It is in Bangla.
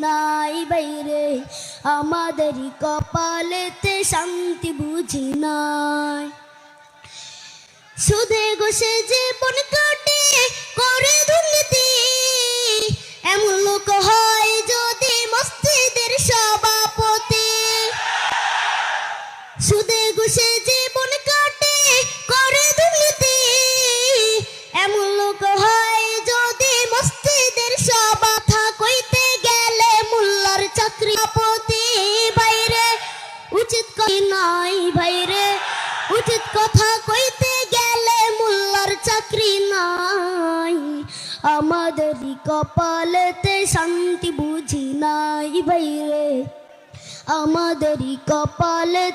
নাই বাইরে, আমাদেরই কপালেতে শান্তি বুঝি নাই। সুদে ঘুষে জীবন কাটে করে দুর্নীতি, এমন লোক হয় যদি মসজিদের সভাপতি। সুদে ঘুষে জীবন কাটে করে দুর্নীতি, এমন লোক হয় যদি মসজিদের সভা কইতে গেলে মোল্লার চাকরি পতি। বাইরে উচিত কই নাই ভাইরে, উচিত কথা কইতে গেলে মোল্লার চাকরি নাই, আমাদেরই কপালেতে শান্তি বুঝি নাই ভাইরে, আমাদেরই কপালে।